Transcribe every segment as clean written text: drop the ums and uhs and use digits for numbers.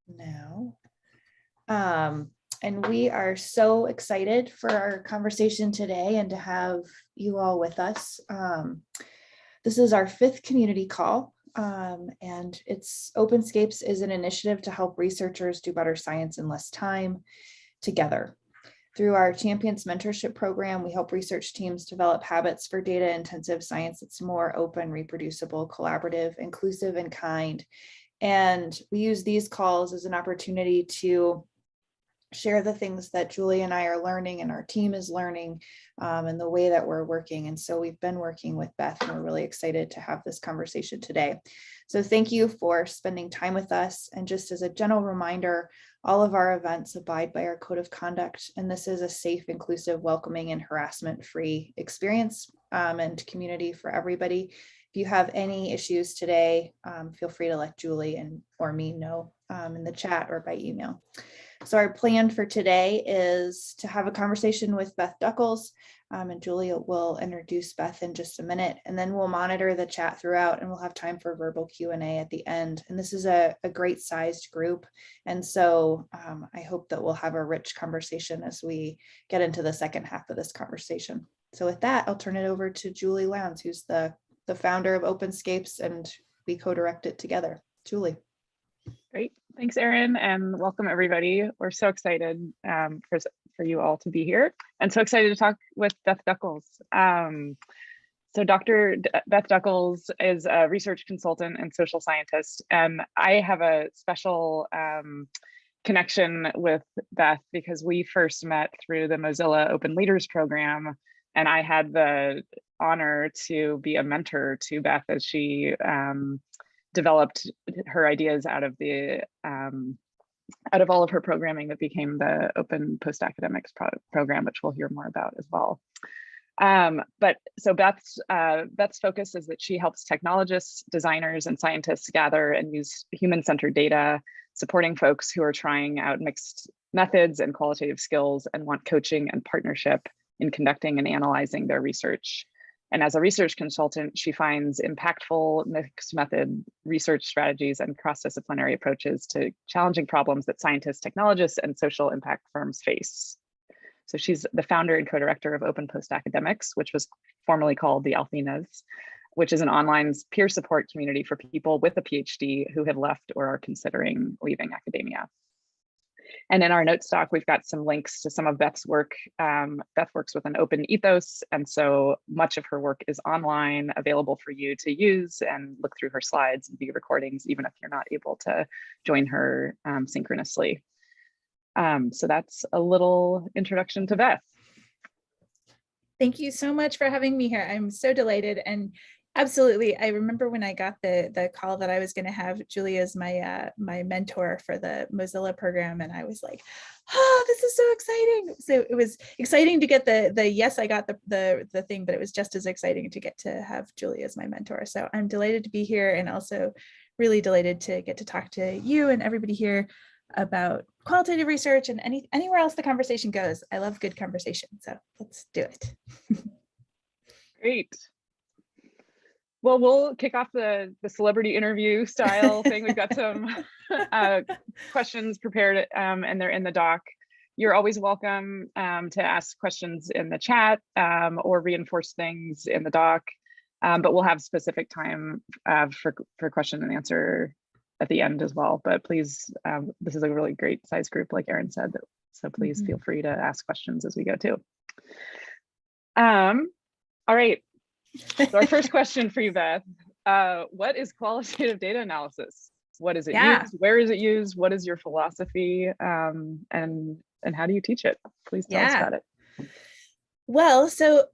now. And we are so excited for our conversation today and to have you all with us. This is our 5th community call, and Openscapes is an initiative to help researchers do better science in less time together. Through our Champions Mentorship Program, we help research teams develop habits for data-intensive science that's more open, reproducible, collaborative, inclusive, and kind. And we use these calls as an opportunity to share the things that Julie and I are learning and our team is learning, and the way that we're working. And so we've been working with Beth, and we're really excited to have this conversation today. So thank you for spending time with us. And just as a general reminder, all of our events abide by our code of conduct, and this is a safe, inclusive, welcoming, and harassment-free experience and community for everybody. If you have any issues today, feel free to let Julie or me know in the chat or by email. So our plan for today is to have a conversation with Beth Duckles, and Julie will introduce Beth in just a minute, and then we'll monitor the chat throughout, and we'll have time for verbal Q&A at the end. And this is a great sized group, and so I hope that we'll have a rich conversation as we get into the second half of this conversation. So with that, I'll turn it over to Julie Lowndes, who's the founder of Openscapes, and we co-direct it together. Julie. Great. Thanks, Erin, and welcome everybody. We're so excited for you all to be here, and so excited to talk with Beth Duckles. So Dr. Beth Duckles is a research consultant and social scientist, and I have a special connection with Beth because we first met through the Mozilla Open Leaders Program, and I had the honor to be a mentor to Beth as she developed her ideas out of all of her programming that became the Open Post-Academics program, which we'll hear more about as well. But so Beth's focus is that she helps technologists, designers, and scientists gather and use human-centered data, supporting folks who are trying out mixed methods and qualitative skills and want coaching and partnership in conducting and analyzing their research. And as a research consultant, she finds impactful mixed method research strategies and cross-disciplinary approaches to challenging problems that scientists, technologists, and social impact firms face. So she's the founder and co-director of Open Post-Academics, which was formerly called the Althenas, which is an online peer support community for people with a PhD who have left or are considering leaving academia. And in our note stock, we've got some links to some of Beth's work. Beth works with an open ethos, and so much of her work is online, available for you to use and look through her slides and view recordings, even if you're not able to join her synchronously. So that's a little introduction to Beth. Thank you so much for having me here. I'm so delighted, and absolutely. I remember when I got the call that I was going to have Julie as my mentor for the Mozilla program, and I was like, oh, this is so exciting. So it was exciting to get the yes, I got the thing, but it was just as exciting to get to have Julie as my mentor. So I'm delighted to be here, and also really delighted to get to talk to you and everybody here about qualitative research and anywhere else the conversation goes. I love good conversation, so let's do it. Great. Well, we'll kick off the celebrity interview style thing. We've got some questions prepared, and they're in the doc. You're always welcome to ask questions in the chat or reinforce things in the doc, but we'll have specific time for question and answer at the end as well. But please, this is a really great size group, like Erin said, so please feel free to ask questions as we go too. All right. So our first question for you, Beth, what is qualitative data analysis? What is it used? Where is it used? What is your philosophy? And how do you teach it? Please tell us about it. Well, so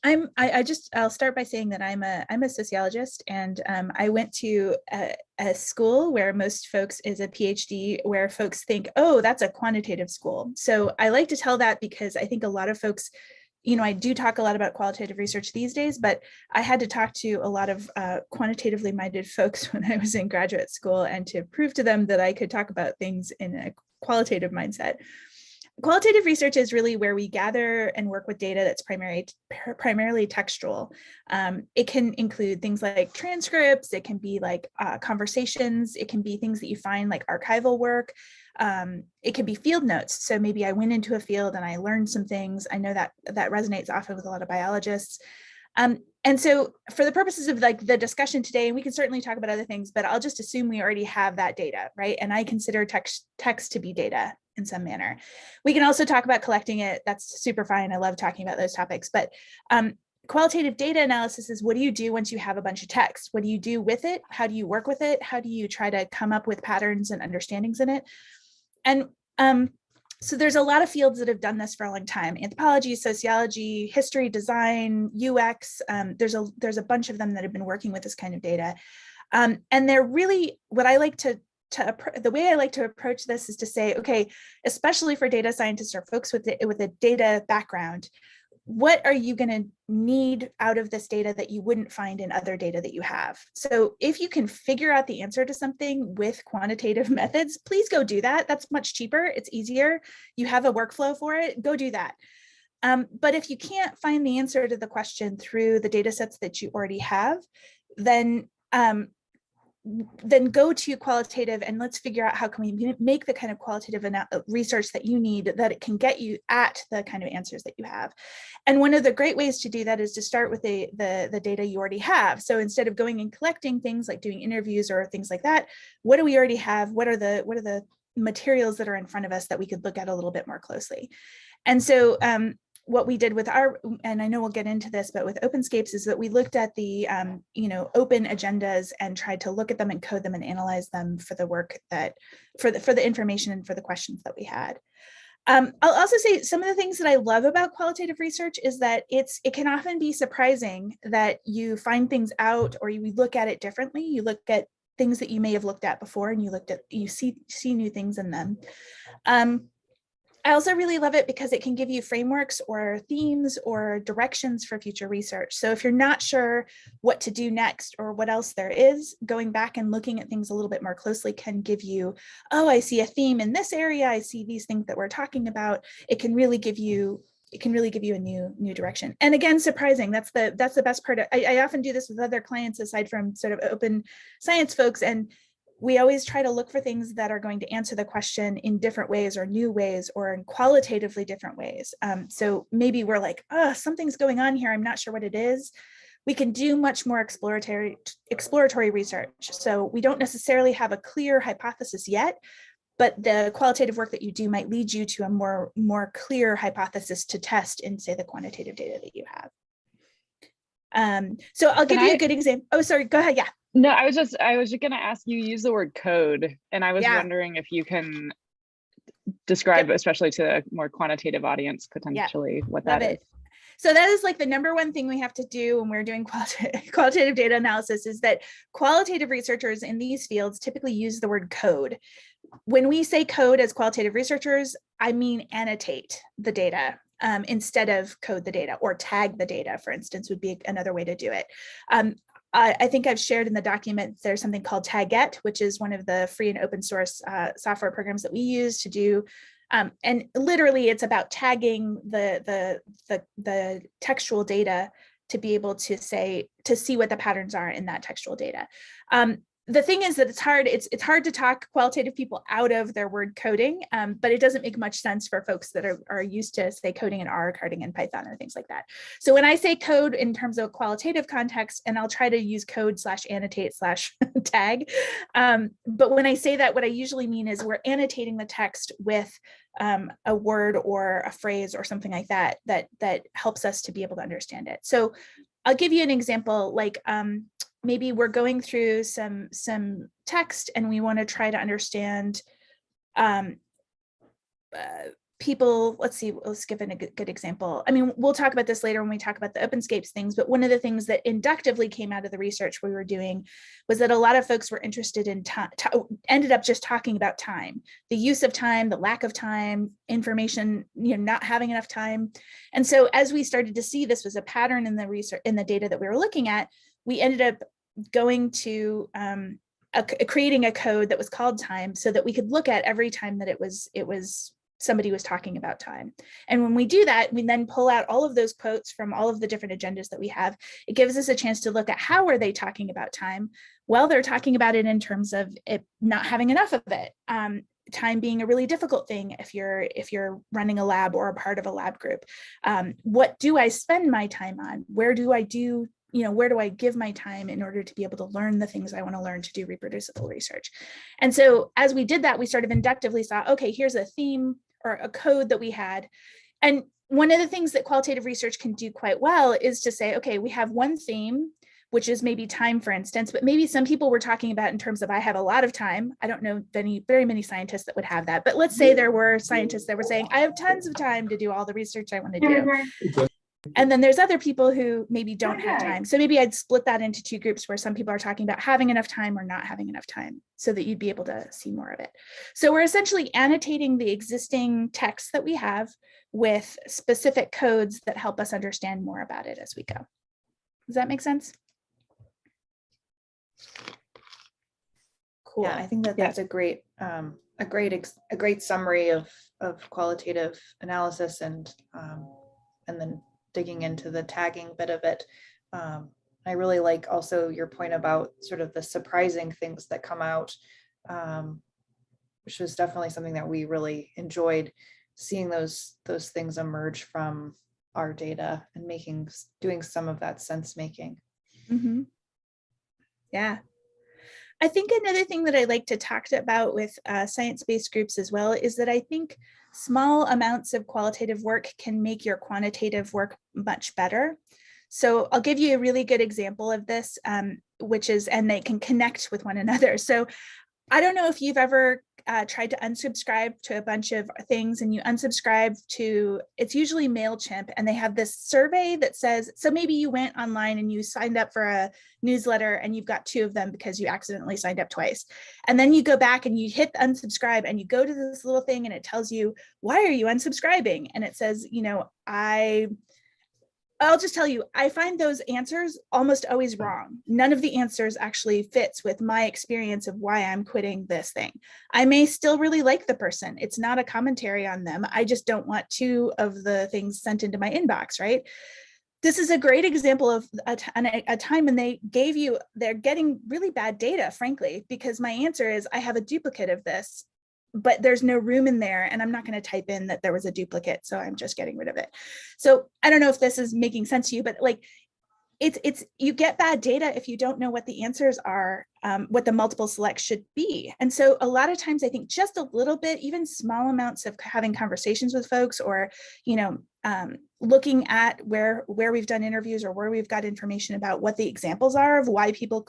I'll start by saying that I'm a sociologist, and I went to a school where most folks is a PhD, where folks think, oh, that's a quantitative school. So I like to tell that because I think a lot of folks, you know, I do talk a lot about qualitative research these days, but I had to talk to a lot of quantitatively minded folks when I was in graduate school, and to prove to them that I could talk about things in a qualitative mindset. Qualitative research is really where we gather and work with data that's primarily textual. It can include things like transcripts, it can be like conversations, it can be things that you find like archival work. It can be field notes. So maybe I went into a field and I learned some things. I know that that resonates often with a lot of biologists. And so for the purposes of like the discussion today, and we can certainly talk about other things, but I'll just assume we already have that data, right? And I consider text to be data in some manner. We can also talk about collecting it. That's super fine. I love talking about those topics, but qualitative data analysis is, what do you do once you have a bunch of text? What do you do with it? How do you work with it? How do you try to come up with patterns and understandings in it? And so there's a lot of fields that have done this for a long time: anthropology, sociology, history, design, UX. There's a bunch of them that have been working with this kind of data. And they're really, what I like the way I like to approach this is to say, okay, especially for data scientists or folks with a data background, what are you going to need out of this data that you wouldn't find in other data that you have? So if you can figure out the answer to something with quantitative methods, please go do that. That's much cheaper. It's easier. You have a workflow for it. Go do that. But if you can't find the answer to the question through the data sets that you already have, then go to qualitative and let's figure out how can we make the kind of qualitative research that you need, that it can get you at the kind of answers that you have. And one of the great ways to do that is to start with the data you already have. So instead of going and collecting things like doing interviews or things like that, what do we already have? What are the materials that are in front of us that we could look at a little bit more closely? And so what we did with and I know we'll get into this, but with Openscapes is that we looked at the, open agendas and tried to look at them and code them and analyze them for the work for the information and for the questions that we had. I'll also say some of the things that I love about qualitative research is that it can often be surprising that you find things out or you look at it differently. You look at things that you may have looked at before and you see new things in them. I also really love it because it can give you frameworks or themes or directions for future research. So if you're not sure what to do next or what else there is, going back and looking at things a little bit more closely can give you, oh, I see a theme in this area. I see these things that we're talking about. It can really give you a new direction. And again, surprising. That's the best part. I often do this with other clients aside from sort of open science folks, and we always try to look for things that are going to answer the question in different ways or new ways or in qualitatively different ways. So maybe we're like, oh, something's going on here. I'm not sure what it is. We can do much more exploratory research. So we don't necessarily have a clear hypothesis yet, but the qualitative work that you do might lead you to a more clear hypothesis to test in, say, the quantitative data that you have. So I'll give you a good example. Oh, sorry, go ahead. Yeah. No, I was just going to ask, you use the word code, and I was wondering if you can describe, especially to a more quantitative audience, potentially what that is. So that is like the number one thing we have to do when we're doing qualitative data analysis, is that qualitative researchers in these fields typically use the word code. When we say code as qualitative researchers, I mean annotate the data instead of code the data, or tag the data, for instance, would be another way to do it. I think I've shared in the document, there's something called Taget, which is one of the free and open source software programs that we use to do. And literally it's about tagging the textual data to be able to see what the patterns are in that textual data. The thing is that it's hard to talk qualitative people out of their word coding, but it doesn't make much sense for folks that are used to, say, coding in R, coding in Python, or things like that. So when I say code in terms of qualitative context, and I'll try to use code /annotate/tag, but when I say that, what I usually mean is we're annotating the text with a word or a phrase or something like that helps us to be able to understand it. So I'll give you an example, like maybe we're going through some text and we want to try to understand people. Let's give a good example. I mean, we'll talk about this later when we talk about the Openscapes things, but one of the things that inductively came out of the research we were doing was that a lot of folks were interested in time, ended up just talking about time, the use of time, the lack of time, information, not having enough time. And so as we started to see this was a pattern in the research, in the data that we were looking at, we ended up going to creating a code that was called time, so that we could look at every time that it was somebody was talking about time. And when we do that, we then pull out all of those quotes from all of the different agendas that we have. It gives us a chance to look at how are they talking about time? Well, they're talking about it in terms of it not having enough of it. Time being a really difficult thing if you're running a lab or a part of a lab group. What do I spend my time on? Where do I give my time in order to be able to learn the things I want to learn to do reproducible research? And so as we did that, we sort of inductively saw, okay, here's a theme or a code that we had. And one of the things that qualitative research can do quite well is to say, okay, we have one theme, which is maybe time, for instance, but maybe some people were talking about in terms of I have a lot of time. I don't know very many scientists that would have that, but let's say there were scientists that were saying, I have tons of time to do all the research I want to do. And then there's other people who maybe don't have time. So maybe I'd split that into two groups where some people are talking about having enough time or not having enough time so that you'd be able to see more of it. So we're essentially annotating the existing text that we have with specific codes that help us understand more about it as we go. Does that make sense? Cool. Yeah, I think that that's a great summary of qualitative analysis and then digging into the tagging bit of it. I really like also your point about sort of the surprising things that come out, which was definitely something that we really enjoyed, seeing those things emerge from our data and doing some of that sense making. Mm-hmm. Yeah. I think another thing that I like to talk about with science-based groups as well is that I think small amounts of qualitative work can make your quantitative work much better. So I'll give you a really good example of this, and they can connect with one another. So I don't know if you've ever tried to unsubscribe to a bunch of things and you unsubscribe to, it's usually MailChimp, and they have this survey that says, so maybe you went online and you signed up for a newsletter and you've got 2 of them because you accidentally signed up twice. And then you go back and you hit unsubscribe and you go to this little thing and it tells you, why are you unsubscribing? And it says, I'll just tell you, I find those answers almost always wrong. None of the answers actually fits with my experience of why I'm quitting this thing. I may still really like the person. It's not a commentary on them. I just don't want 2 of the things sent into my inbox, right? This is a great example of a time when they're getting really bad data, frankly, because my answer is I have a duplicate of this, but there's no room in there and I'm not going to type in that there was a duplicate, so I'm just getting rid of it. So I don't know if this is making sense to you, but like it's you get bad data if you don't know what the answers are, what the multiple select should be. And so a lot of times I think just a little bit, even small amounts of having conversations with folks, or looking at where we've done interviews or where we've got information about what the examples are of why people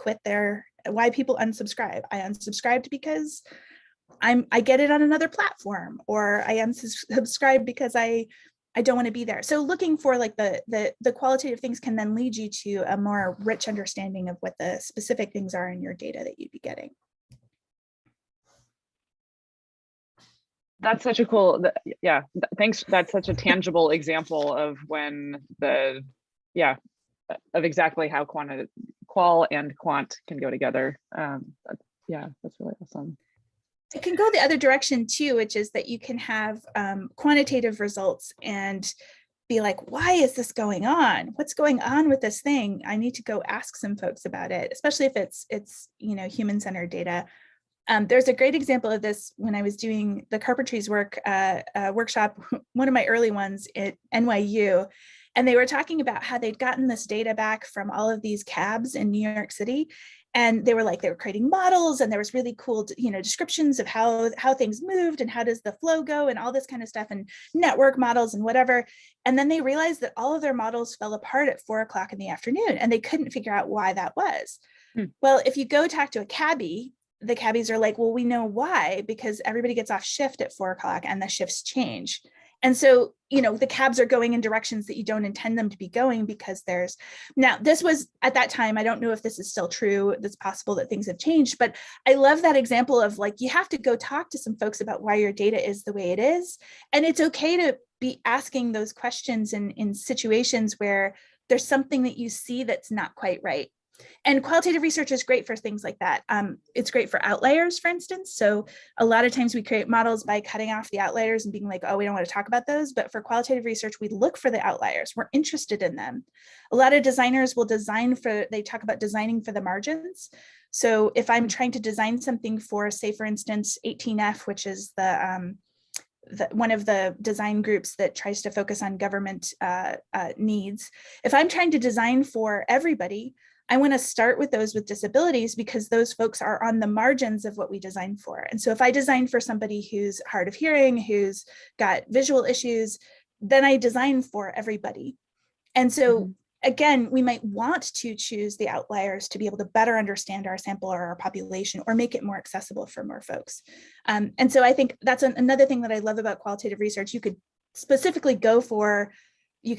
why people unsubscribe. I unsubscribed because I get it on another platform, or I unsubscribe because I don't want to be there. So looking for like the qualitative things can then lead you to a more rich understanding of what the specific things are in your data that you'd be getting. That's such a cool, thanks. That's such a tangible example of when of exactly how qual and quant can go together. That's really awesome. It can go the other direction too, which is that you can have quantitative results and be like, why is this going on? What's going on with this thing? I need to go ask some folks about it, especially if it's human-centered data. There's a great example of this when I was doing the Carpentries workshop, one of my early ones at NYU, and they were talking about how they'd gotten this data back from all of these cabs in New York City. And they were creating models, and there was really cool, descriptions of how things moved and how does the flow go and all this kind of stuff, and network models and whatever. And then they realized that all of their models fell apart at 4 o'clock in the afternoon, and they couldn't figure out why that was. Well, if you go talk to a cabbie, the cabbies are like, well, we know why, because everybody gets off shift at 4 o'clock and the shifts change. And so, the cabs are going in directions that you don't intend them to be going, because now this was at that time, I don't know if this is still true. It's possible that things have changed, but I love that example of you have to go talk to some folks about why your data is the way it is. And it's okay to be asking those questions in situations where there's something that you see that's not quite right. And qualitative research is great for things like that. It's great for outliers, for instance. So a lot of times we create models by cutting off the outliers and being like, oh, we don't want to talk about those. But for qualitative research, we look for the outliers. We're interested in them. A lot of designers will they talk about designing for the margins. So if I'm trying to design something for, say, for instance, 18F, which is one of the design groups that tries to focus on government needs. If I'm trying to design for everybody, I want to start with those with disabilities because those folks are on the margins of what we design for. And so if I design for somebody who's hard of hearing, who's got visual issues, then I design for everybody. And so again, we might want to choose the outliers to be able to better understand our sample or our population or make it more accessible for more folks. And so I think that's another thing that I love about qualitative research. You could specifically you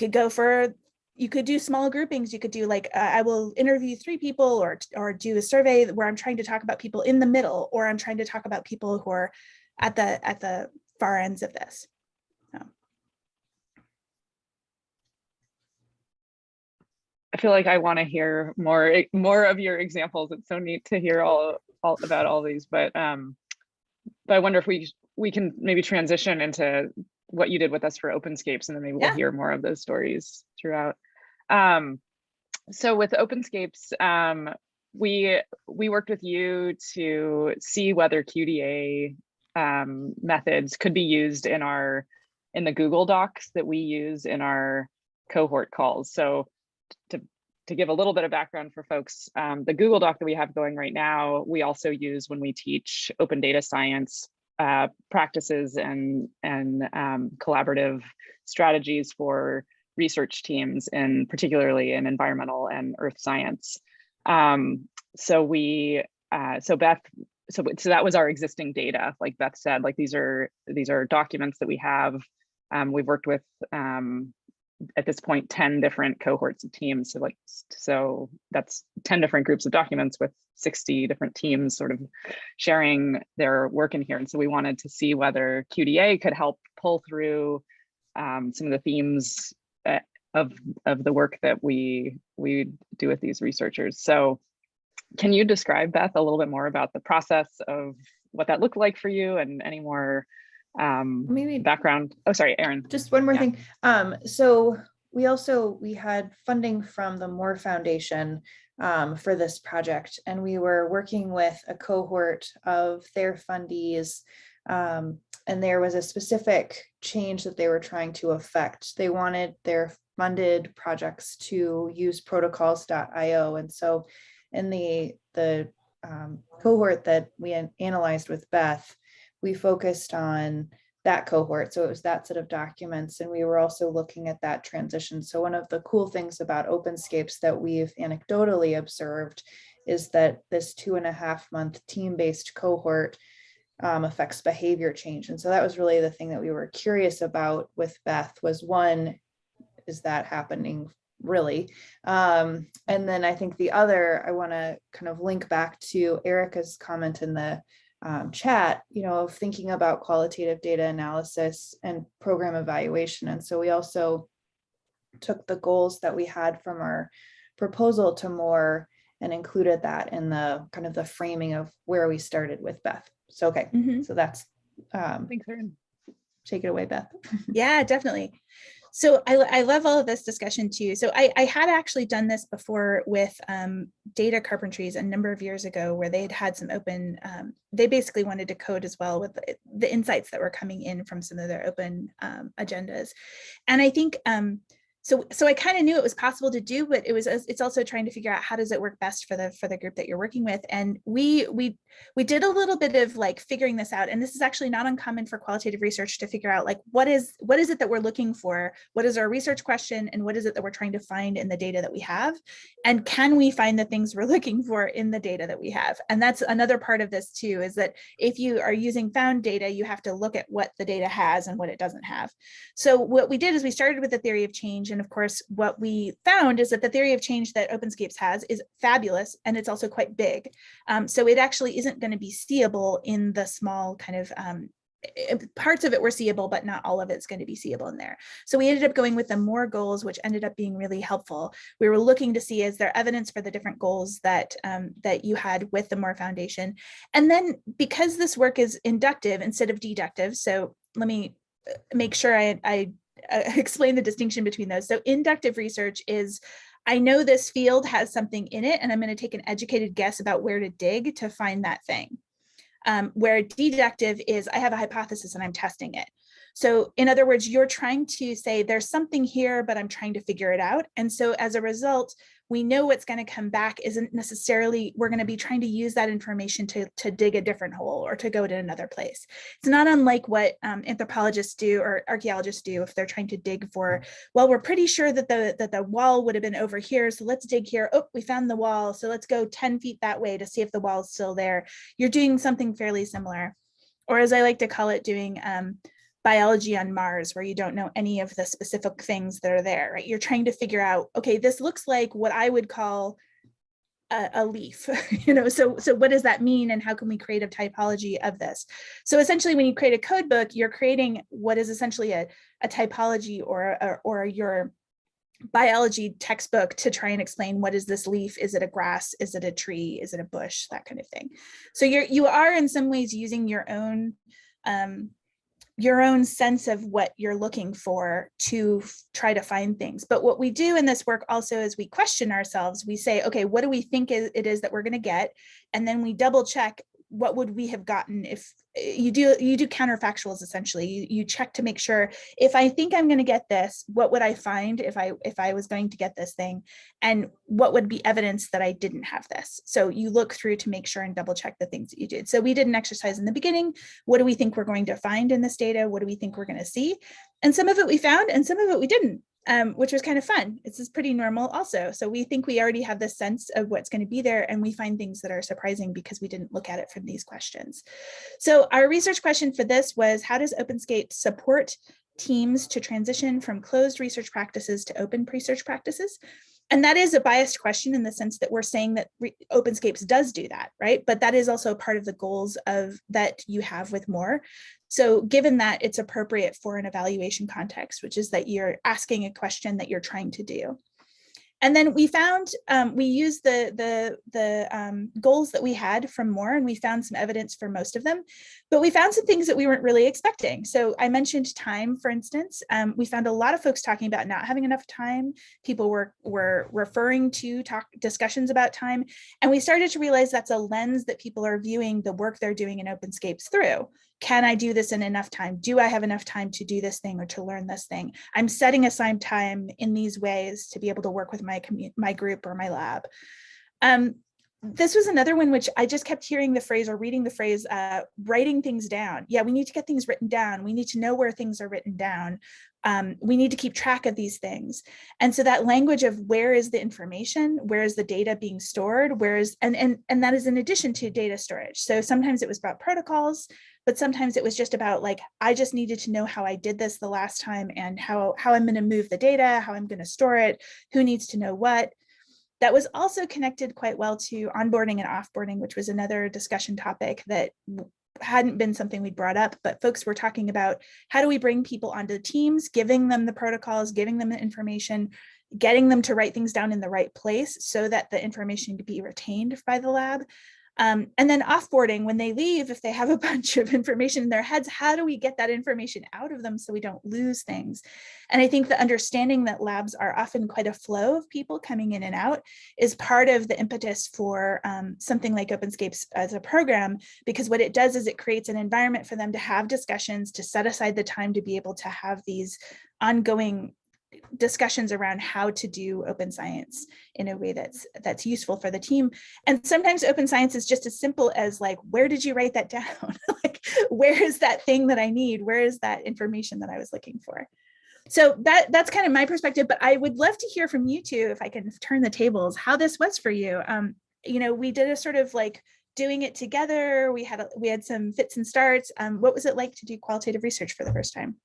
could do small groupings. You could do like, I will interview 3 people or do a survey where I'm trying to talk about people in the middle, or I'm trying to talk about people who are at the far ends of this. I feel like I want to hear more of your examples. It's so neat to hear all about all these, but I wonder if we can maybe transition into what you did with us for Openscapes, and then maybe we'll hear more of those stories throughout. So with Openscapes, we worked with you to see whether QDA methods could be used in the Google Docs that we use in our cohort calls. So to give a little bit of background for folks, the Google Doc that we have going right now, we also use when we teach open data science practices and collaborative strategies for research teams, and particularly in environmental and earth science. So that was our existing data. Like Beth said, like these are documents that we have. We've worked with at this point 10 different cohorts of teams. So that's 10 different groups of documents with 60 different teams sort of sharing their work in here. And so we wanted to see whether QDA could help pull through some of the themes of the work that we do with these researchers. So can you describe, Beth, a little bit more about the process of what that looked like for you, and any more maybe background? Oh, sorry, Erin. Just one more thing. So we had funding from the Moore Foundation for this project, and we were working with a cohort of their fundees, and there was a specific change that they were trying to affect. They wanted their funded projects to use protocols.io, and so in the cohort that we analyzed with Beth, we focused on that cohort. So it was that set of documents. And we were also looking at that transition. So one of the cool things about Openscapes that we've anecdotally observed is that this 2.5-month team-based cohort affects behavior change. And so that was really the thing that we were curious about with Beth, was one, is that happening really? And then I think the other, I want to kind of link back to Erica's comment in the chat, of thinking about qualitative data analysis and program evaluation. And so we also took the goals that we had from our proposal to Moore and included that in the kind of the framing of where we started with Beth. So, okay. So that's, thanks, Erin. Take it away, Beth. Yeah, definitely. So I love all of this discussion too. So I had actually done this before with Data Carpentries a number of years ago, where they had some open, they basically wanted to code as well with the insights that were coming in from some of their open agendas. And I think, so I kind of knew it was possible to do, but it's also trying to figure out how does it work best for the group that you're working with. And we did a little bit of like figuring this out. And this is actually not uncommon for qualitative research to figure out like, what is it that we're looking for? What is our research question? And what is it that we're trying to find in the data that we have? And can we find the things we're looking for in the data that we have? And that's another part of this too, is that if you are using found data, you have to look at what the data has and what it doesn't have. So what we did is we started with the theory of change. And of course, what we found is that the theory of change that Openscapes has is fabulous, and it's also quite big. So it actually isn't going to be seeable in the small kind of parts of it were seeable, but not all of it's going to be seeable in there. So we ended up going with the more goals, which ended up being really helpful. We were looking to see, is there evidence for the different goals that that you had with the more foundation? And then because this work is inductive instead of deductive, so let me make sure I explain the distinction between those. So inductive research is, I know this field has something in it, and I'm going to take an educated guess about where to dig to find that thing. Where deductive is, I have a hypothesis and I'm testing it. So in other words, you're trying to say there's something here, but I'm trying to figure it out. And so as a result, we know what's going to come back isn't necessarily, we're going to be trying to use that information to dig a different hole or to go to another place. It's not unlike what anthropologists do or archaeologists do if they're trying to dig for, well, we're pretty sure that the wall would have been over here, so let's dig here. Oh, we found the wall, so let's go 10 feet that way to see if the wall is still there. You're doing something fairly similar. Or as I like to call it, doing biology on Mars, where you don't know any of the specific things that are there, right? You're trying to figure out, okay, this looks like what I would call a leaf, you know, so what does that mean and how can we create a typology of this? So essentially when you create a code book, you're creating what is essentially a typology or your biology textbook to try and explain, what is this leaf? Is it a grass? Is it a tree? Is it a bush? That kind of thing. So you are in some ways using your own sense of what you're looking for to try to find things. But what we do in this work also is we question ourselves. We say, okay, what do we think it is that we're going to get? And then we double check, what would we have gotten if you do counterfactuals. Essentially, you check to make sure, if I think I'm going to get this, what would I find if I was going to get this thing, and what would be evidence that I didn't have this? So you look through to make sure and double check the things that you did. So we did an exercise in the beginning. What do we think we're going to find in this data? What do we think we're going to see? And some of it we found and some of it we didn't. Which was kind of fun. This is pretty normal also. So we think we already have this sense of what's going to be there, and we find things that are surprising because we didn't look at it from these questions. So our research question for this was, how does Openscapes support teams to transition from closed research practices to open research practices? And that is a biased question in the sense that we're saying that Openscapes does do that, right? But that is also part of the goals of that you have with more. So given that, it's appropriate for an evaluation context, which is that you're asking a question that you're trying to do. And then we found, we used the goals that we had from more, and we found some evidence for most of them, but we found some things that we weren't really expecting. So I mentioned time, for instance. We found a lot of folks talking about not having enough time. People were referring to discussions about time. And we started to realize that's a lens that people are viewing the work they're doing in Openscapes through. Can I do this in enough time? Do I have enough time to do this thing or to learn this thing? I'm setting aside time in these ways to be able to work with my group or my lab. This was another one which I just kept hearing the phrase or reading the phrase, writing things down. Yeah, we need to get things written down. We need to know where things are written down. We need to keep track of these things. And so that language of where is the information, where is the data being stored, and that is in addition to data storage. So sometimes it was about protocols, but sometimes it was just about, like, I just needed to know how I did this the last time and how I'm going to move the data, how I'm going to store it, who needs to know what. That was also connected quite well to onboarding and offboarding, which was another discussion topic that hadn't been something we'd brought up, but folks were talking about, how do we bring people onto the teams, giving them the protocols, giving them the information, getting them to write things down in the right place so that the information could be retained by the lab. And then offboarding, when they leave, if they have a bunch of information in their heads, how do we get that information out of them so we don't lose things? And I think the understanding that labs are often quite a flow of people coming in and out is part of the impetus for something like Openscapes as a program, because what it does is it creates an environment for them to have discussions, to set aside the time to be able to have these ongoing discussions around how to do open science in a way that's useful for the team. And sometimes open science is just as simple as, like, where did you write that down? Like, where is that thing that I need? Where is that information that I was looking for? So that's kind of my perspective, but I would love to hear from you two, if I can turn the tables, how this was for you. You know, we did a sort of like doing it together. We had some fits and starts. What was it like to do qualitative research for the first time?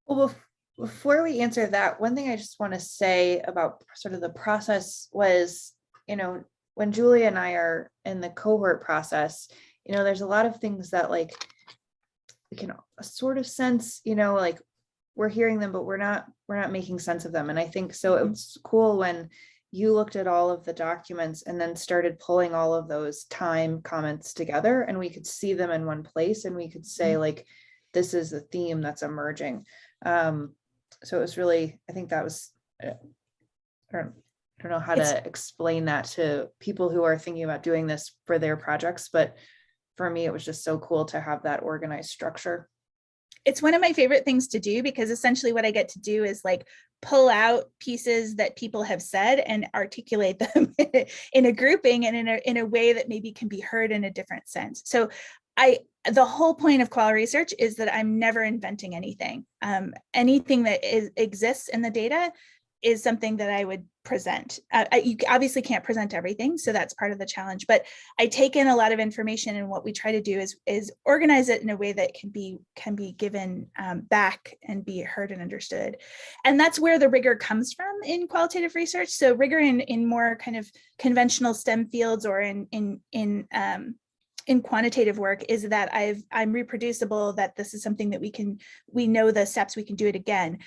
Well, before we answer that, one thing I just want to say about sort of the process was, you know, when Julia and I are in the cohort process, you know, there's a lot of things that, like, we can sort of sense, like we're hearing them, but we're not making sense of them. And I think so it was cool when you looked at all of the documents and then started pulling all of those time comments together, and we could see them in one place, and we could say like, this is the theme that's emerging. So it was really, I think that was, I don't know how to explain that to people who are thinking about doing this for their projects, but for me, it was just so cool to have that organized structure. It's one of my favorite things to do, because essentially what I get to do is like pull out pieces that people have said and articulate them in a grouping and in a way that maybe can be heard in a different sense. So the whole point of qual research is that I'm never inventing anything. Anything that exists in the data is something that I would present. You obviously can't present everything, so that's part of the challenge, but I take in a lot of information, and what we try to do is organize it in a way that can be given back and be heard and understood. And that's where the rigor comes from in qualitative research. So rigor in more kind of conventional STEM fields or in quantitative work is that I'm reproducible, that this is something that we know the steps, we can do it again.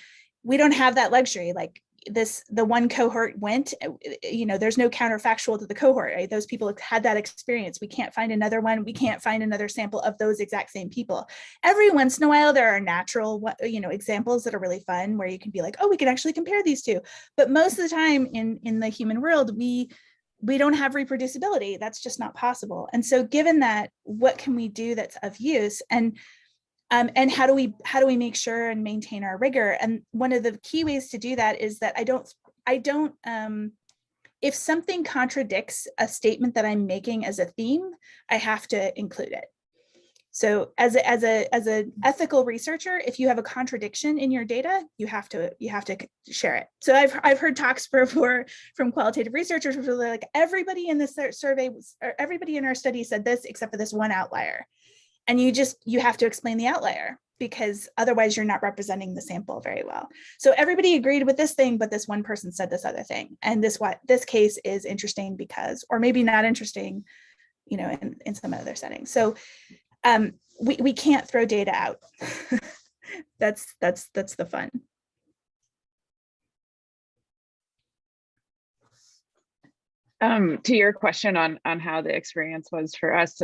We don't have that luxury. Like the one cohort went, there's no counterfactual to the cohort, right? Those people had that experience. We can't find another one. We can't find another sample of those exact same people. Every once in a while, there are natural, examples that are really fun where you can be like, oh, we could actually compare these two. But most of the time in the human world, we don't have reproducibility. That's just not possible. And so given that, what can we do that's of use? And how do we make sure and maintain our rigor? And one of the key ways to do that is that I don't if something contradicts a statement that I'm making as a theme, I have to include it. So as an ethical researcher, if you have a contradiction in your data, you have to share it. So I've heard talks before from qualitative researchers where they're like, everybody in this survey, or everybody in our study said this except for this one outlier. And you have to explain the outlier, because otherwise you're not representing the sample very well. So everybody agreed with this thing, but this one person said this other thing. And this case is interesting because, or maybe not interesting, in some other settings. So we can't throw data out. That's the fun. To your question on how the experience was for us,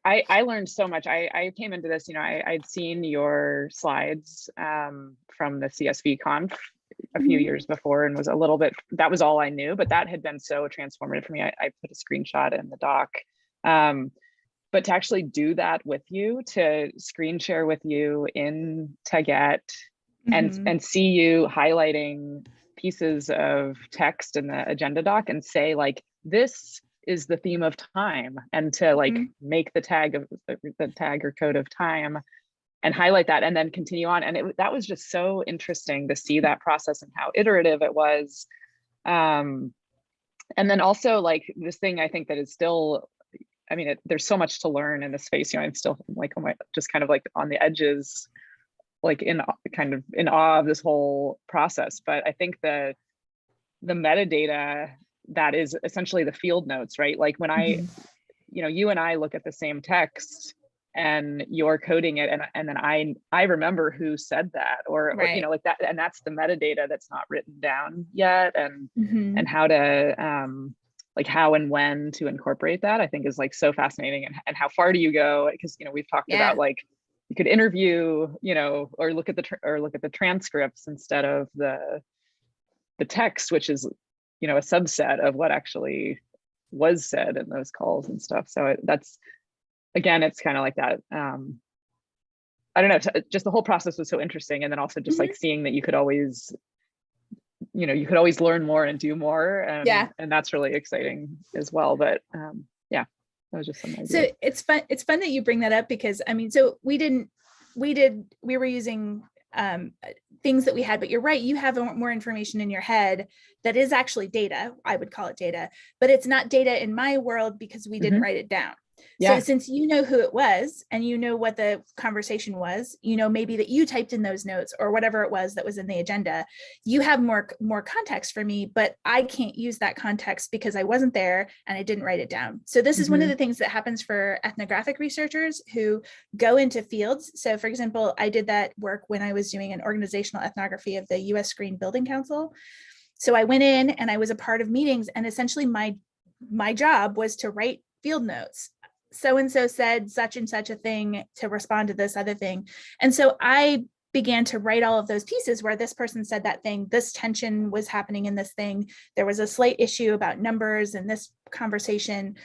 I learned so much. I came into this, I'd seen your slides from the CSV conf a few years before, and was a little bit, that was all I knew, but that had been so transformative for me. I put a screenshot in the doc. But to actually do that with you, to screen share with you in Taget, and see you highlighting pieces of text in the agenda doc and say like, this is the theme of time, and to like make the tag or code of time and highlight that and then continue on. And that was just so interesting to see that process and how iterative it was. And then also like this thing, I think that is still, there's so much to learn in this space. I'm still like, just kind of like on the edges, like in awe of this whole process. But I think the metadata that is essentially the field notes, right? Like when you and I look at the same text and you're coding it, and then I remember who said that, or right. Like that, and that's the metadata that's not written down yet, and how to like how and when to incorporate that, I think is like so fascinating. And how far do you go? Because we've talked about like you could interview, or look at the transcripts instead of the text, which is a subset of what actually was said in those calls and stuff. So that's, again, it's kind of like that. I don't know, just the whole process was so interesting. And then also just like seeing that you could always learn more and do more. And that's really exciting as well. But that was just some idea. So it's fun that you bring that up, because so we were using things that we had, but you're right, you have more information in your head that is actually data. I would call it data, but it's not data in my world because we didn't write it down. So since you know who it was and you know what the conversation was, you know, maybe that you typed in those notes or whatever it was that was in the agenda, you have more context for me, but I can't use that context because I wasn't there and I didn't write it down. So this is one of the things that happens for ethnographic researchers who go into fields. So for example, I did that work when I was doing an organizational ethnography of the US Green Building Council. So I went in and I was a part of meetings, and essentially my job was to write field notes. So-and-so said such and such a thing to respond to this other thing. And so I began to write all of those pieces where this person said that thing, this tension was happening in this thing. There was a slight issue about numbers in this conversation.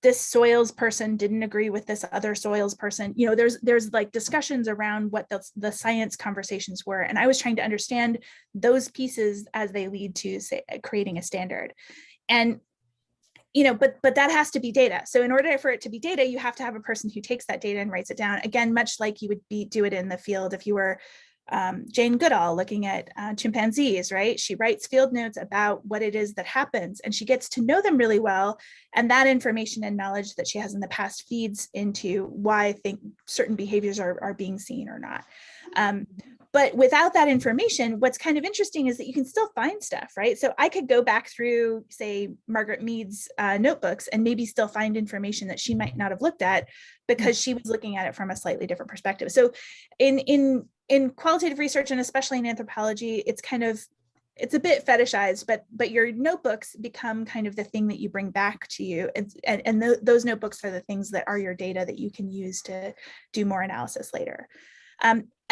This soils person didn't agree with this other soils person. You know, there's like discussions around what the science conversations were. And I was trying to understand those pieces as they lead to, say, creating a standard. And you know, but that has to be data. So in order for it to be data, you have to have a person who takes that data and writes it down. Again, much like you would do it in the field if you were Jane Goodall looking at chimpanzees, right? She writes field notes about what it is that happens, and she gets to know them really well. And that information and knowledge that she has in the past feeds into why I think certain behaviors are being seen or not. But without that information, what's kind of interesting is that you can still find stuff, right? So I could go back through, say, Margaret Mead's notebooks and maybe still find information that she might not have looked at because she was looking at it from a slightly different perspective. So in qualitative research, and especially in anthropology, it's a bit fetishized, but your notebooks become kind of the thing that you bring back to you. And those notebooks are the things that are your data that you can use to do more analysis later.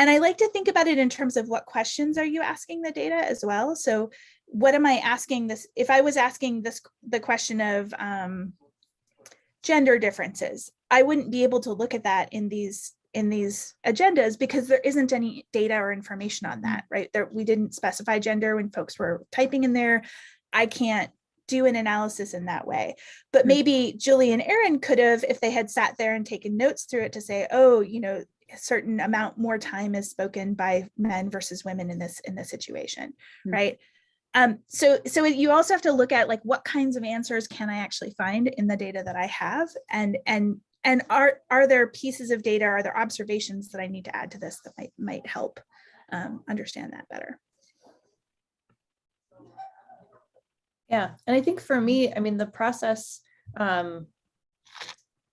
And I like to think about it in terms of what questions are you asking the data as well. So what am I asking this? If I was asking the question of gender differences, I wouldn't be able to look at that in these agendas because there isn't any data or information on that, right? We didn't specify gender when folks were typing in there. I can't do an analysis in that way. But maybe Julie and Erin could have, if they had sat there and taken notes through it to say, oh, you know, a certain amount more time is spoken by men versus women in this situation, right? So you also have to look at like what kinds of answers can I actually find in the data that I have, and are there pieces of data, are there observations that I need to add to this that might help understand that better? Yeah, and I think for me, I mean, the process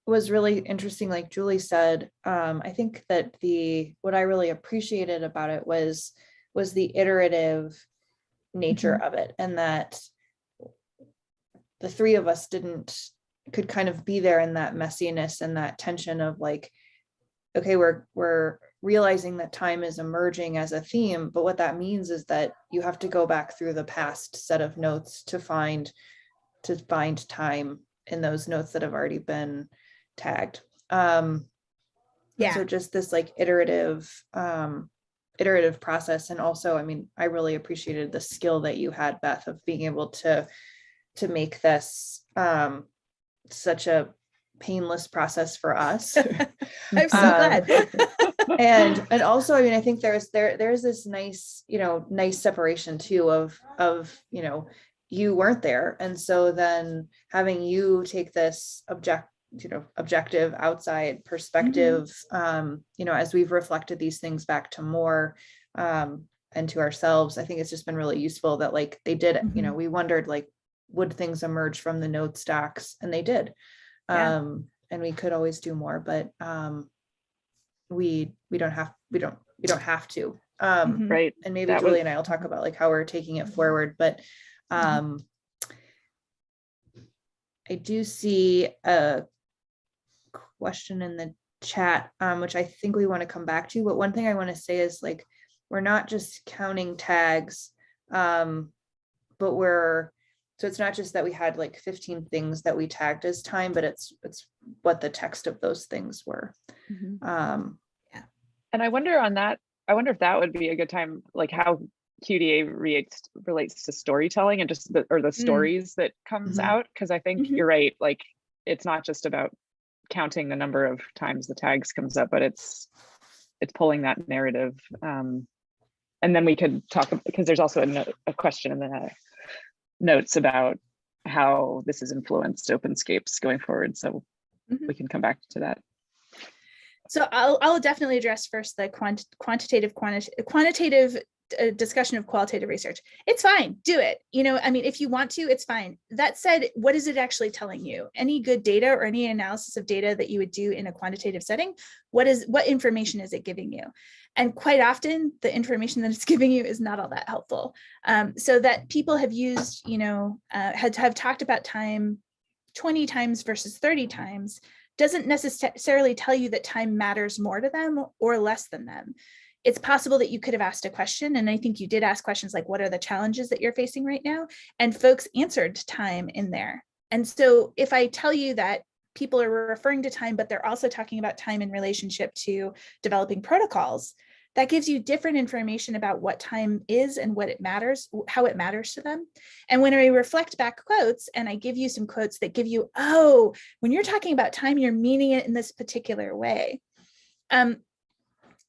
was really interesting, like Julie said. I think that what I really appreciated about it was the iterative nature of it, and that the three of us could kind of be there in that messiness and that tension of like, okay, we're realizing that time is emerging as a theme, but what that means is that you have to go back through the past set of notes to find time in those notes that have already been tagged. So just this like iterative process. And also, I mean, I really appreciated the skill that you had, Beth, of being able to make this such a painless process for us. I'm so glad. and also, I mean, I think there's this nice separation too of you weren't there, and so then having you take this objective outside perspective, as we've reflected these things back to more and to ourselves, I think it's just been really useful that like they did, we wondered like, would things emerge from the note stacks, and they did. And we could always do more, but we don't have to. Right. And maybe Julie and I will talk about like how we're taking it forward, but I do see a question in the chat, which I think we want to come back to, but one thing I want to say is like, we're not just counting tags, but so it's not just that we had like 15 things that we tagged as time, but it's what the text of those things were. And I wonder if that would be a good time, like how QDA relates to storytelling and just the stories that comes out. Cause I think you're right. Like, it's not just about counting the number of times the tags comes up, but it's pulling that narrative. And then we could talk, because there's also a question in the notes about how this has influenced Openscapes going forward. So we can come back to that. So I'll definitely address first the quantitative discussion of qualitative research. It's fine, do it. I mean, if you want to, it's fine. That said, what is it actually telling you? Any good data or any analysis of data that you would do in a quantitative setting, what information is it giving you? And quite often, the information that it's giving you is not all that helpful. So that people have used, have talked about time 20 times versus 30 times doesn't necessarily tell you that time matters more to them or less than them. It's possible that you could have asked a question, and I think you did ask questions like, what are the challenges that you're facing right now? And folks answered time in there. And so if I tell you that people are referring to time, but they're also talking about time in relationship to developing protocols, that gives you different information about what time is and what it matters, how it matters to them. And when I reflect back quotes and I give you some quotes that give you, oh, when you're talking about time, you're meaning it in this particular way.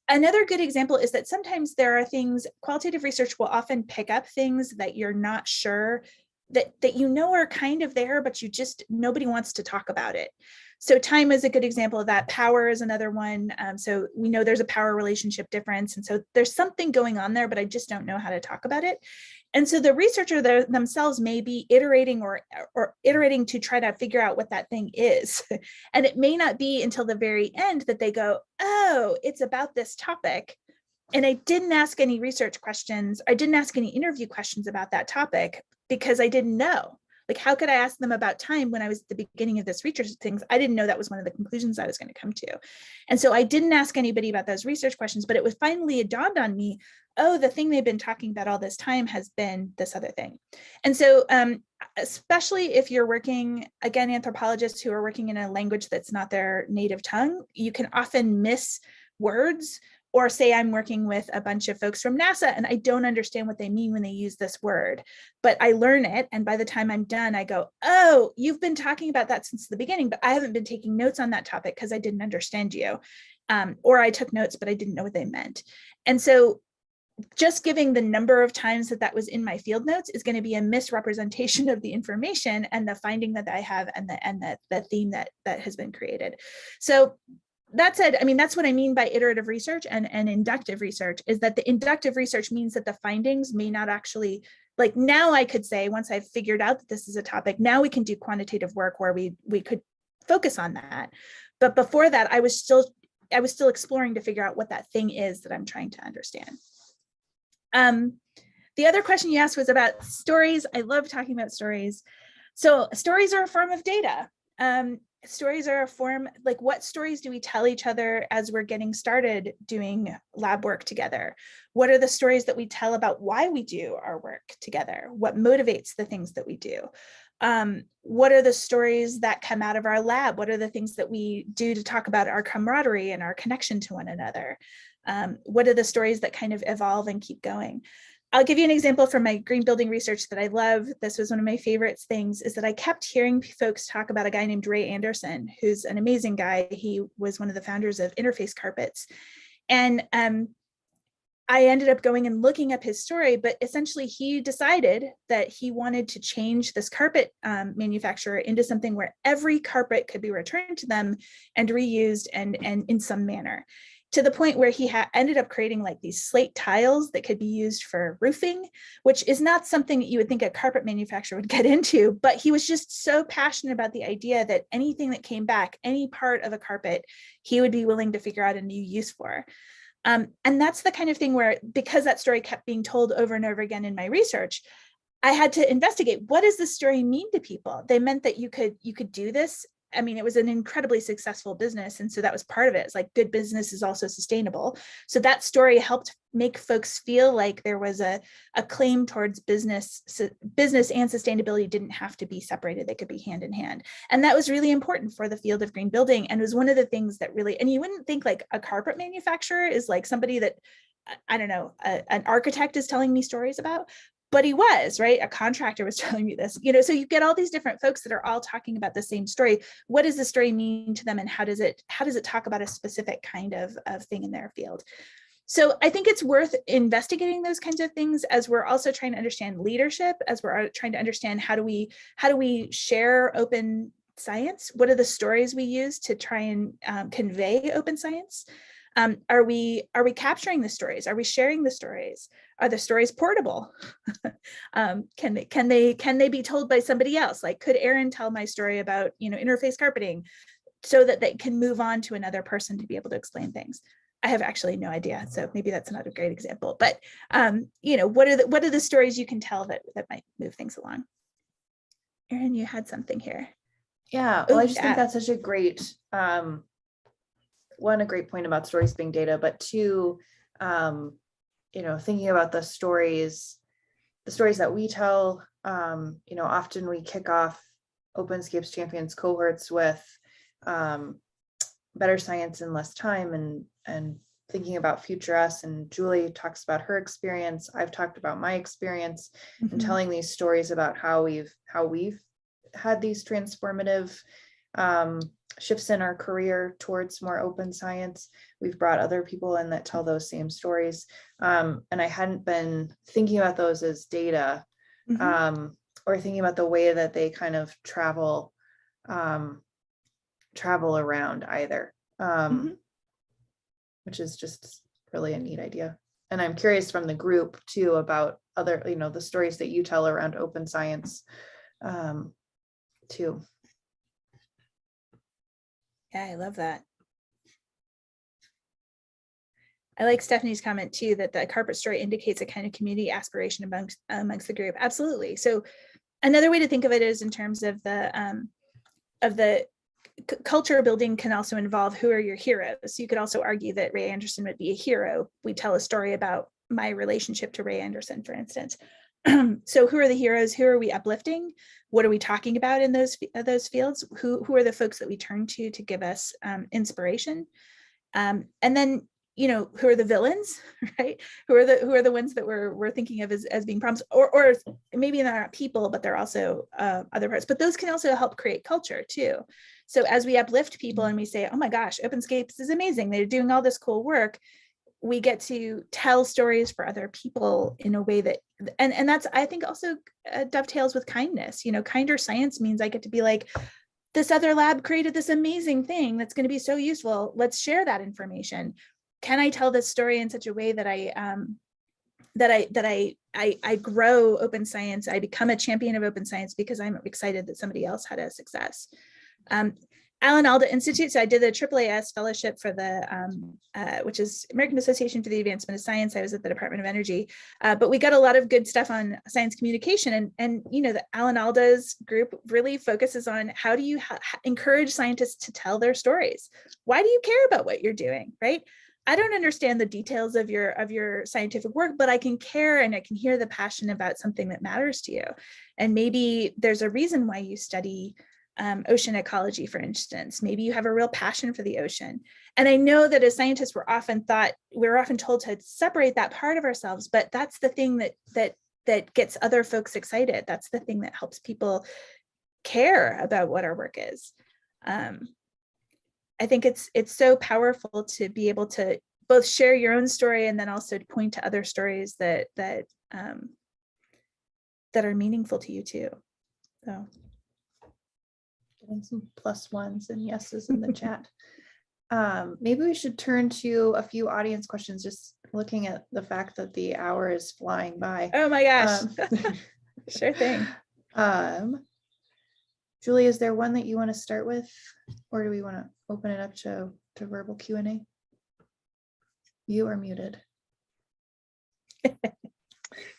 Another good example is that sometimes there are things, qualitative research will often pick up things that you're not sure that are kind of there, but nobody wants to talk about it. So time is a good example of that. Power is another one. So we know there's a power relationship difference. And so there's something going on there, but I just don't know how to talk about it. And so the researcher themselves may be iterating or iterating to try to figure out what that thing is. And it may not be until the very end that they go, oh, it's about this topic. And I didn't ask any research questions. I didn't ask any interview questions about that topic because I didn't know. Like, how could I ask them about time when I was at the beginning of this research things? I didn't know that was one of the conclusions I was going to come to. And so I didn't ask anybody about those research questions, but it was finally dawned on me, oh, the thing they've been talking about all this time has been this other thing. And so especially if you're working, again, anthropologists who are working in a language that's not their native tongue, you can often miss words. Or say I'm working with a bunch of folks from NASA and I don't understand what they mean when they use this word, but I learn it. And by the time I'm done, I go, oh, you've been talking about that since the beginning, but I haven't been taking notes on that topic because I didn't understand you. Or I took notes, but I didn't know what they meant. And so just giving the number of times that was in my field notes is going to be a misrepresentation of the information and the finding that I have and the theme that has been created. So that said, I mean, that's what I mean by iterative research and inductive research, is that the inductive research means that the findings may not actually, like, now I could say, once I've figured out that this is a topic, now we can do quantitative work where we could focus on that. But before that, I was still exploring to figure out what that thing is that I'm trying to understand. The other question you asked was about stories. I love talking about stories. So stories are a form of data. Stories are a form, like, what stories do we tell each other as we're getting started doing lab work together? What are the stories that we tell about why we do our work together? What motivates the things that we do? What are the stories that come out of our lab? What are the things that we do to talk about our camaraderie and our connection to one another? What are the stories that kind of evolve and keep going? I'll give you an example from my green building research that I love. This was one of my favorite things, is that I kept hearing folks talk about a guy named Ray Anderson, who's an amazing guy. He was one of the founders of Interface Carpets. And I ended up going and looking up his story, but essentially he decided that he wanted to change this carpet manufacturer into something where every carpet could be returned to them and reused and in some manner. To the point where he ended up creating like these slate tiles that could be used for roofing, which is not something that you would think a carpet manufacturer would get into, but he was just so passionate about the idea that anything that came back, any part of a carpet, he would be willing to figure out a new use for. And that's the kind of thing where, because that story kept being told over and over again in my research, I had to investigate, what does this story mean to people? They meant that you could do this. I mean, it was an incredibly successful business. And so that was part of it. It's like, good business is also sustainable. So that story helped make folks feel like there was a claim towards business and sustainability didn't have to be separated. They could be hand in hand. And that was really important for the field of green building. And it was one of the things that really, and you wouldn't think like a carpet manufacturer is like somebody that, I don't know, an architect is telling me stories about. But he was, right? A contractor was telling me this, so you get all these different folks that are all talking about the same story. What does the story mean to them? And how does it talk about a specific kind of thing in their field? So I think it's worth investigating those kinds of things, as we're also trying to understand leadership, as we're trying to understand how do we share open science? What are the stories we use to try and convey open science? Are we capturing the stories? Are we sharing the stories? Are the stories portable? Can they be told by somebody else? Like, could Erin tell my story about, interface carpeting so that they can move on to another person to be able to explain things? I have actually no idea. So maybe that's not a great example, but what are the stories you can tell that might move things along? Erin, you had something here. Yeah, well, I just think that's such a great, one, a great point about stories being data, but two, thinking about the stories that we tell, often we kick off Openscapes Champions cohorts with better science in less time and thinking about future us. And Julie talks about her experience. I've talked about my experience and telling these stories about how we've had these transformative shifts in our career towards more open science. We've brought other people in that tell those same stories. And I hadn't been thinking about those as data or thinking about the way that they kind of travel around either, which is just really a neat idea. And I'm curious from the group too about other, the stories that you tell around open science too. Yeah, I love that. I like Stephanie's comment too, that the carpet story indicates a kind of community aspiration amongst the group. Absolutely. So another way to think of it is in terms of the culture building can also involve who are your heroes. So you could also argue that Ray Anderson would be a hero. We tell a story about my relationship to Ray Anderson, for instance. So who are the heroes? Who are we uplifting? What are we talking about in those fields? Who are the folks that we turn to give us inspiration? And then, who are the villains, right? Who are the ones that we're thinking of as being problems, or maybe they're not people, but they're also other parts. But those can also help create culture too. So as we uplift people and we say, oh my gosh, Openscapes is amazing, they're doing all this cool work, we get to tell stories for other people in a way that, and that's, I think, also dovetails with kindness. Kinder science means I get to be like, this other lab created this amazing thing that's going to be so useful. Let's share that information. Can I tell this story in such a way that I grow open science? I become a champion of open science because I'm excited that somebody else had a success. Alan Alda Institute. So I did the AAAS fellowship for the, which is American Association for the Advancement of Science. I was at the Department of Energy, but we got a lot of good stuff on science communication. And the Alan Alda's group really focuses on how do you encourage scientists to tell their stories? Why do you care about what you're doing, right? I don't understand the details of your scientific work, but I can care and I can hear the passion about something that matters to you. And maybe there's a reason why you study ocean ecology, for instance. Maybe you have a real passion for the ocean. And I know that as scientists, we're often told to separate that part of ourselves, but that's the thing that gets other folks excited. That's the thing that helps people care about what our work is. I think it's so powerful to be able to both share your own story and then also to point to other stories that are meaningful to you too. So. Getting some +1s and yeses in the chat. Maybe we should turn to a few audience questions, just looking at the fact that the hour is flying by. Oh my gosh. Sure thing. Julie, is there one that you want to start with, or do we want to open it up to verbal Q&A? You are muted.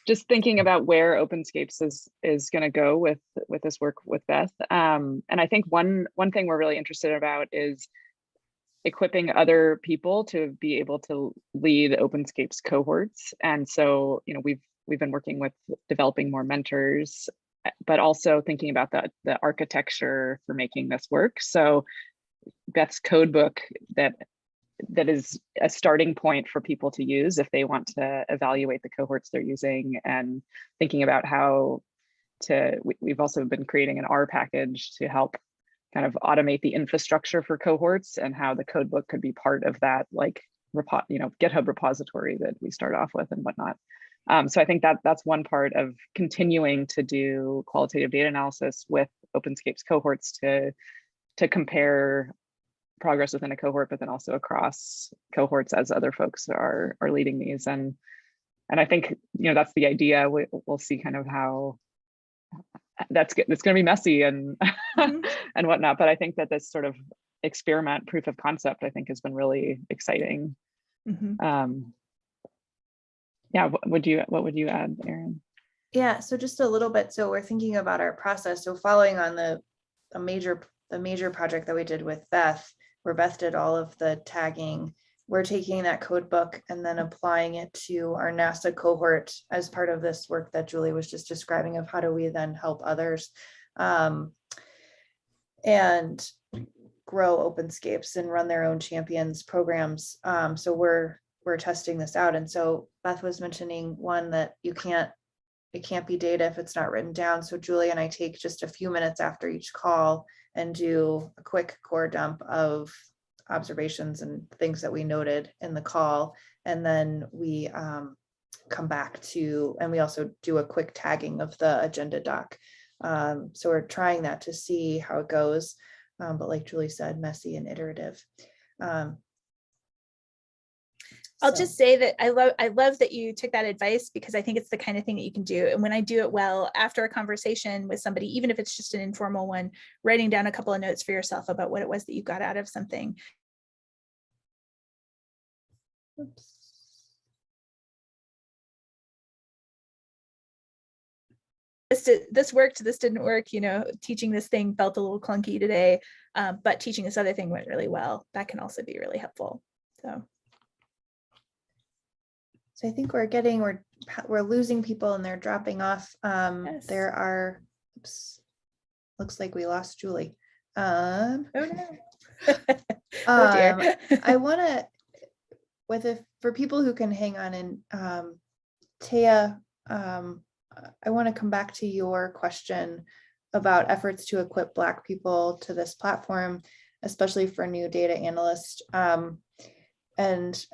Just thinking about where Openscapes is going to go with this work with Beth. And I think one thing we're really interested about is equipping other people to be able to lead Openscapes cohorts. And so, we've been working with developing more mentors, but also thinking about the architecture for making this work. So Beth's code book that is a starting point for people to use if they want to evaluate the cohorts they're using, and thinking about how we've also been creating an R package to help kind of automate the infrastructure for cohorts, and how the code book could be part of that, like, GitHub repository that we start off with and whatnot. So I think that that's one part of continuing to do qualitative data analysis with Openscapes cohorts to compare progress within a cohort, but then also across cohorts as other folks are leading these. And I think, that's the idea. We'll see kind of how it's going to be messy and and whatnot. But I think that this sort of experiment proof of concept, I think, has been really exciting. Yeah, what would you add, Erin? Yeah, so just a little bit. So we're thinking about our process. So following on the major project that we did with Beth, where Beth did all of the tagging, we're taking that code book and then applying it to our NASA cohort as part of this work that Julie was just describing of how do we then help others and grow Openscapes and run their own champions programs. So we're testing this out. And so Beth was mentioning one that it can't be data if it's not written down. So Julie and I take just a few minutes after each call and do a quick core dump of observations and things that we noted in the call. And then we come back to, and we also do a quick tagging of the agenda doc. So we're trying that to see how it goes. But like Julie said, messy and iterative. I'll just say that I love that you took that advice, because I think it's the kind of thing that you can do. And when I do it well, after a conversation with somebody, even if it's just an informal one, writing down a couple of notes for yourself about what it was that you got out of something. Oops. This worked, this didn't work, teaching this thing felt a little clunky today, but teaching this other thing went really well. That can also be really helpful. So I think we're losing people and they're dropping off. Yes. There are, looks like we lost Julie. Oh no. Oh dear. I want to, for people who can hang on, and Taya, I want to come back to your question about efforts to equip Black people to this platform, especially for new data analysts. And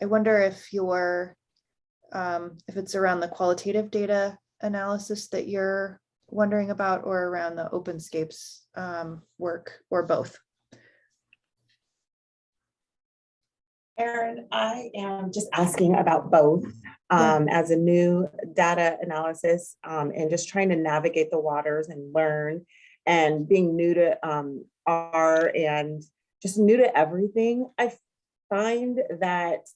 I wonder if if it's around the qualitative data analysis that you're wondering about, or around the Openscapes work, or both. Erin, I am just asking about both as a new data analysis and just trying to navigate the waters and learn, and being new to R and just new to everything. I find that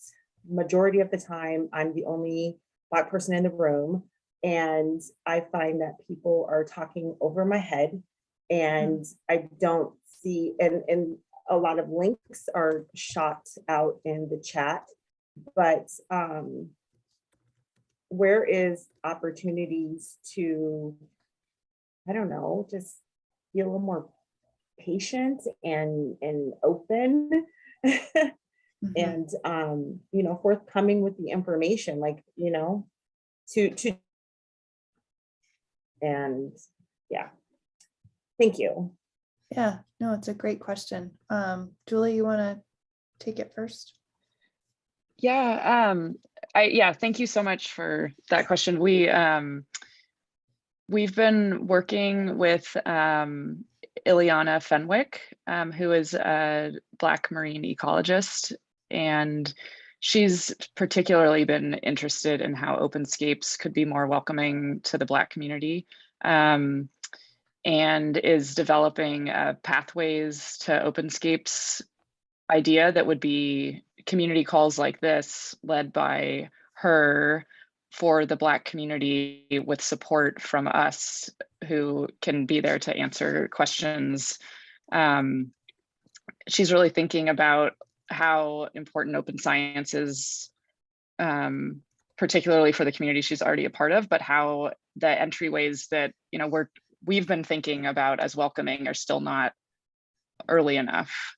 majority of the time I'm the only Black person in the room, and I find that people are talking over my head, and I don't see, and a lot of links are shot out in the chat, but where is opportunities to, I don't know, just be a little more patient and open and forthcoming with the information, like, to and yeah, thank you. Yeah, no, it's a great question. Julie, you want to take it first? Yeah, thank you so much for that question. We've been working with Ileana Fenwick, who is a Black marine ecologist, and she's particularly been interested in how Openscapes could be more welcoming to the Black community, and is developing a pathways to Openscapes idea that would be community calls like this, led by her for the Black community, with support from us who can be there to answer questions. She's really thinking about how important open science is, particularly for the community she's already a part of, but how the entryways that we've been thinking about as welcoming are still not early enough.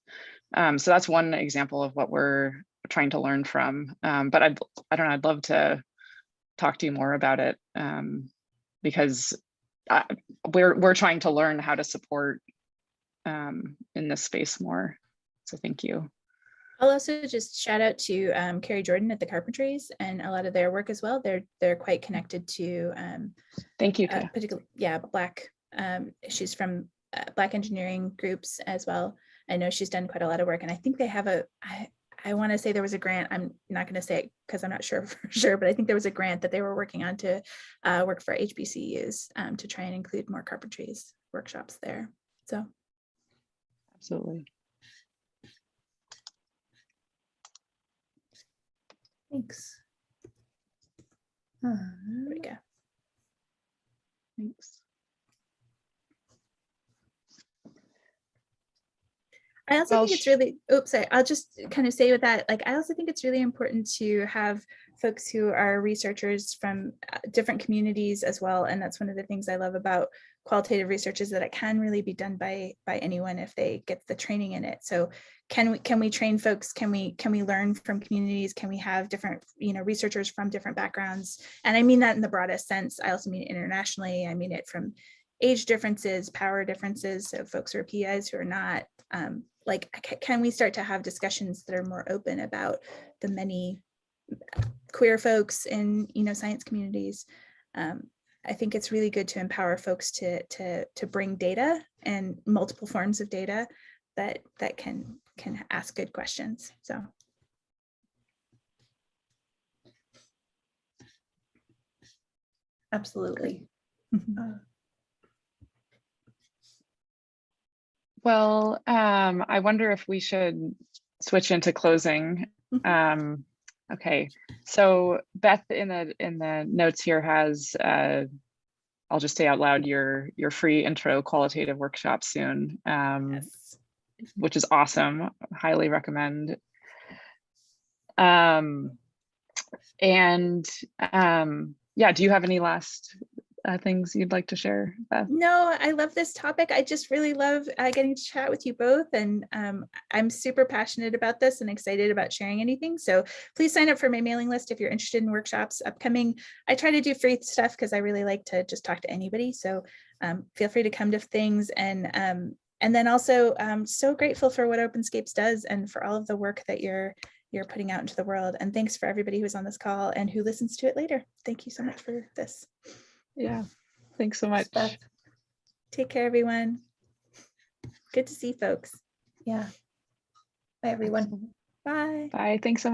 So that's one example of what we're trying to learn from. But I don't know, I'd love to talk to you more about it, because we're trying to learn how to support in this space more. So thank you. I'll also just shout out to Carrie Jordan at the Carpentries and a lot of their work as well. They're quite connected to Thank you, Tia. particularly, Black. She's from Black engineering groups as well. I know she's done quite a lot of work, and I think they have I want to say there was a grant. I'm not going to say it because I'm not sure for sure, but I think there was a grant that they were working on to work for HBCUs to try and include more carpentries workshops there. So Absolutely. Thanks. there we go. Thanks. I also think it's really, oops, sorry, I'll just kind of say with that, like, I also think it's really important to have folks who are researchers from different communities as well. And that's one of the things I love about qualitative research is that it can really be done by anyone if they get the training in it. So can we train folks? Can we learn from communities? Can we have different, researchers from different backgrounds? And I mean that in the broadest sense. I also mean it internationally. I mean it from age differences, power differences. So folks who are PIs who are not, can we start to have discussions that are more open about the many queer folks in science communities? I think it's really good to empower folks to bring data and multiple forms of data that can ask good questions. So Absolutely. Well, I wonder if we should switch into closing. Okay, so Beth in the notes here has, I'll just say out loud, your free intro qualitative workshop soon, yes. which is awesome. Highly recommend. Yeah, do you have any last things you'd like to share, Beth? No, I love this topic. I just really love getting to chat with you both. And I'm super passionate about this and excited about sharing anything. So please sign up for my mailing list if you're interested in workshops upcoming. I try to do free stuff because I really like to just talk to anybody. So feel free to come to things. And then also I'm so grateful for what Openscapes does and for all of the work that you're putting out into the world. And thanks for everybody who's on this call and who listens to it later. Thank you so much for this. Yeah, thanks so much. Beth. Take care, everyone. Good to see folks. Yeah. Bye, everyone. Bye. Bye, thanks so much.